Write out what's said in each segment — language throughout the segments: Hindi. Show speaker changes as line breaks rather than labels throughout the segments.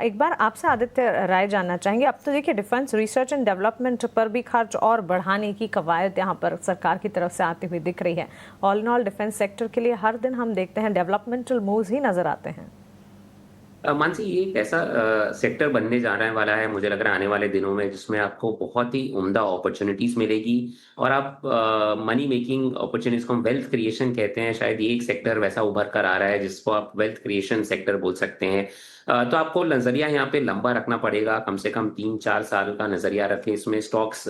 एक बार आपसे आदित्य राय जानना चाहेंगे। अब तो देखिए डिफेंस रिसर्च एंड डेवलपमेंट पर भी खर्च और बढ़ाने की कवायद यहाँ पर सरकार की तरफ से आती हुई दिख रही है। All in all defence sector के लिए हर दिन हम देखते हैं डेवलपमेंटल मूव्स ही नजर आते हैं।
मानसी, ये एक ऐसा सेक्टर बनने जाने वाला है, मुझे लग रहा है आने वाले दिनों में, जिसमें आपको बहुत ही उम्दा अपॉर्चुनिटीज मिलेगी। और आप मनी मेकिंग अपॉर्चुनिटीज को हम वेल्थ क्रिएशन कहते हैं, शायद ये एक सेक्टर वैसा उभर कर आ रहा है जिसको आप वेल्थ क्रिएशन सेक्टर बोल सकते हैं। तो आपको नजरिया यहाँ पे लंबा रखना पड़ेगा, कम से कम 3-4 साल का नजरिया रखें इसमें। स्टॉक्स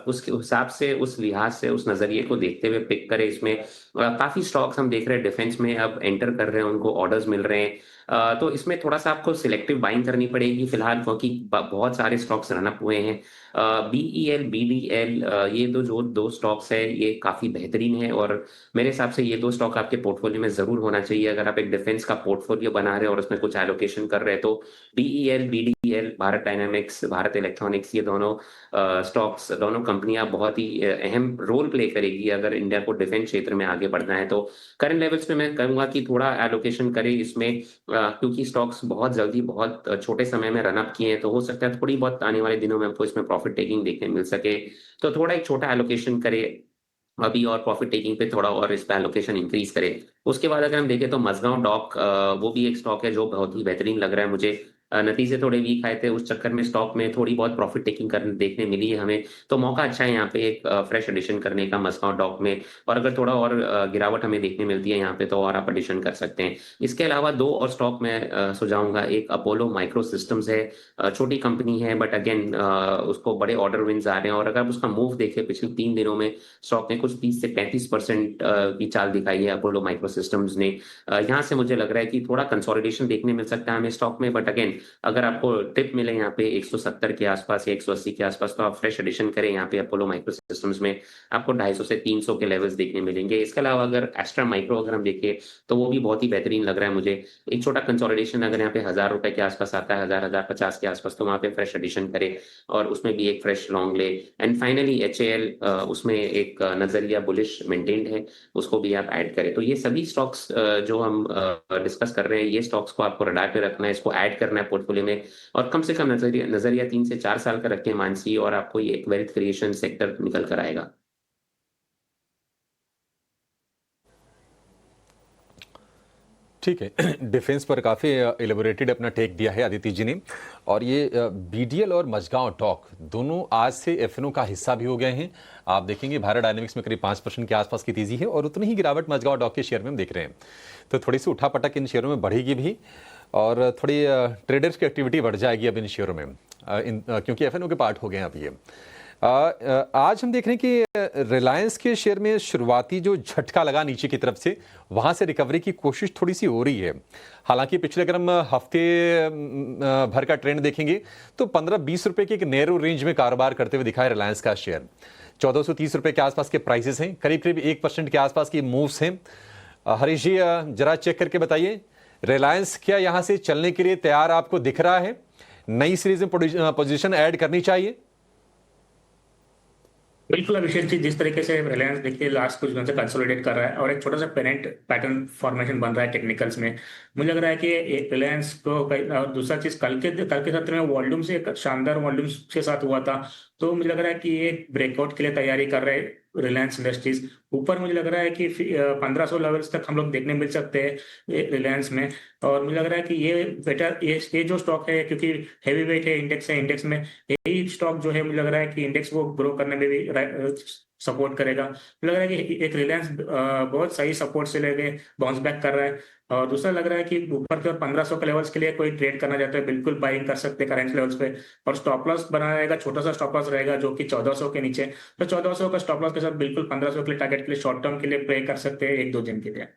उसके हिसाब से, उस लिहाज से, उस नजरिए को देखते हुए पिक करें इसमें। काफी स्टॉक्स हम देख रहे हैं डिफेंस में अब एंटर कर रहे हैं, उनको ऑर्डर्स मिल रहे हैं। तो इसमें थोड़ा सा आपको सिलेक्टिव बाइंग करनी पड़ेगी फिलहाल, क्योंकि बहुत सारे स्टॉक्स रन अप हुए हैं। BEL, BDL, ये जो दो स्टॉक्स है, ये काफी बेहतरीन है। और मेरे हिसाब से ये दो स्टॉक आपके पोर्टफोलियो में जरूर होना चाहिए अगर आप एक डिफेंस का पोर्टफोलियो बना रहे हैं और उसमें कुछ एलोकेशन कर रहे हैं। तो BEL, BDL, Bharat dynamics, Bharat electronics, ये दोनों स्टॉक्स, दोनों कंपनियां बहुत ही अहम रोल प्ले करेगी अगर इंडिया को डिफेंस क्षेत्र में आगे बढ़ना है। तो करंट लेवल्स पे मैं कहूंगा कि थोड़ा एलोकेशन करें इसमें, क्योंकि स्टॉक्स बहुत जल्दी, बहुत छोटे समय में रन अप किए हैं, तो हो सकता है थोड़ी बहुत आने वाले दिनों में हमको इसमें प्रॉफिट टेकिंग देखने मिल सके। तो थोड़ा एक छोटा एलोकेशन करें अभी, और प्रॉफिट टेकिंग पे थोड़ा और इस पे एलोकेशन इंक्रीज करें। उसके बाद अगर हम देखें तो मझगांव डॉक, वो भी एक स्टॉक है जो बहुत ही बेहतरीन लग रहा है मुझे। नतीजे थोड़े वीक आए थे, उस चक्कर में स्टॉक में थोड़ी बहुत प्रॉफिट टेकिंग करने देखने मिली है हमें। तो मौका अच्छा है यहाँ पे एक फ्रेश एडिशन करने का मझगांव डॉक में। और अगर थोड़ा और गिरावट हमें देखने मिलती है यहाँ पे, तो और आप एडिशन कर सकते हैं। इसके अलावा दो और स्टॉक मैं सुझाऊंगा। एक अपोलो माइक्रो सिस्टम्स है, छोटी कंपनी है, बट अगेन उसको बड़े ऑर्डर विन्स आ रहे हैं। और अगर आप उसका मूव देखें पिछले 3 दिनों में, स्टॉक ने कुछ 30 से 35% की चाल दिखाई है अपोलो माइक्रो सिस्टम्स ने। यहाँ से मुझे लग रहा है कि थोड़ा कंसोलिडेशन देखने मिल सकता है हमें स्टॉक में, बट अगेन अगर आपको टिप मिले यहाँ पे 170 के आसपास या 180 के आसपास, तो आप फ्रेश एडिशन करें यहाँ पे अपोलो माइक्रो सिस्टम्स में। आपको 250 से 300 के लेवल्स देखने मिलेंगे। इसके अलावा अगर एस्ट्रा माइक्रो अगर हम देखें, तो वो भी बहुत ही बेहतरीन लग रहा है मुझे। एक छोटा कंसोलिडेशन अगर यहाँ पे 1000 रुपए के आसपास आता है, 1000-1050 के आसपास, तो वहाँ पे फ्रेश एडिशन करें और उसमें भी एक फ्रेश लॉन्ग ले। एंड फाइनली HAL, उसमें एक नजरिया बुलिश मेंटेन्ड है, उसको भी आप ऐड करें। तो ये सभी स्टॉक्स जो हम डिस्कस कर रहे हैं, ये स्टॉक्स को आपको रडार पे रखना है, इसको ऐड करना है पोर्टफोलियो में। और कम से कम नजरिया नजरिया 3 से 4 साल का रखें मानसी, और आपको ये एक वेल्थ क्रिएशन सेक्टर निकल कर आएगा।
ठीक है। डिफेंस पर काफ़ी एलेबोरेटेड अपना टेक दिया है आदित्य जी ने। और ये BDL और मझगांव डॉक दोनों आज से FNO का हिस्सा भी हो गए हैं। आप देखेंगे भारत डायनेमिक्स में करीब 5% के आसपास की तेजी है और उतनी ही गिरावट मझगांव डॉक के शेयर में हम देख रहे हैं। तो थोड़ी सी उठापटक इन शेयरों में बढ़ेगी भी, और थोड़ी ट्रेडर्स की एक्टिविटी बढ़ जाएगी अब इन शेयरों में, क्योंकि FNO के पार्ट हो गए हैं अब ये। आज हम देख रहे हैं कि रिलायंस के शेयर में शुरुआती जो झटका लगा नीचे की तरफ से, वहां से रिकवरी की कोशिश थोड़ी सी हो रही है। हालांकि पिछले अगर हम हफ्ते भर का ट्रेंड देखेंगे तो 15-20 रुपए के एक नैरो रेंज में कारोबार करते हुए दिखा है रिलायंस का शेयर। 1430 रुपए के आसपास के प्राइसेस हैं, करीब करीब 1% के आसपास की मूव्स हैं। हरीश जी, जरा चेक करके बताइए, रिलायंस क्या यहां से चलने के लिए तैयार आपको दिख रहा है? नई सीरीज में पोजीशन ऐड करनी चाहिए?
बिल्कुल अभिषेक जी, जिस तरीके से रिलायंस देखिए लास्ट कुछ दिनों से कंसोलिडेट कर रहा है और एक छोटा सा पेरेंट पैटर्न फॉर्मेशन बन रहा है टेक्निकल्स में, मुझे लग रहा है कि रिलायंस को और दूसरा चीज कल के सत्र में वॉल्यूम से एक शानदार वॉल्यूम के साथ हुआ था। तो मुझे लग रहा है कि ये ब्रेकआउट के लिए तैयारी कर रहे हैं रिलायंस इंडस्ट्रीज। ऊपर मुझे लग रहा है कि 1500 लेवल्स तक हम लोग देखने मिल सकते हैं रिलायंस में। और मुझे लग रहा है कि ये बेटर, ये जो स्टॉक है, क्योंकि हैवी वेट है, इंडेक्स में, यही स्टॉक जो है मुझे लग रहा है कि इंडेक्स को ग्रो करने में भी सपोर्ट करेगा। मुझे लग रहा है कि एक रिलायंस बहुत सही सपोर्ट से लेके बाउंस बैक कर रहा है। और दूसरा लग रहा है कि ऊपर के और 1500 के लेवल्स के लिए कोई ट्रेड करना चाहता है, बिल्कुल बाइंग कर सकते हैं करंट लेवल्स पे। और स्टॉप लॉस बना रहेगा, छोटा सा स्टॉप लॉस रहेगा जो कि 1400 के नीचे। तो 1400 का स्टॉप लॉस के साथ बिल्कुल 1500 के लिए टारगेट के लिए शॉर्ट टर्म के लिए प्ले कर सकते हैं 1-2 दिन के लिए।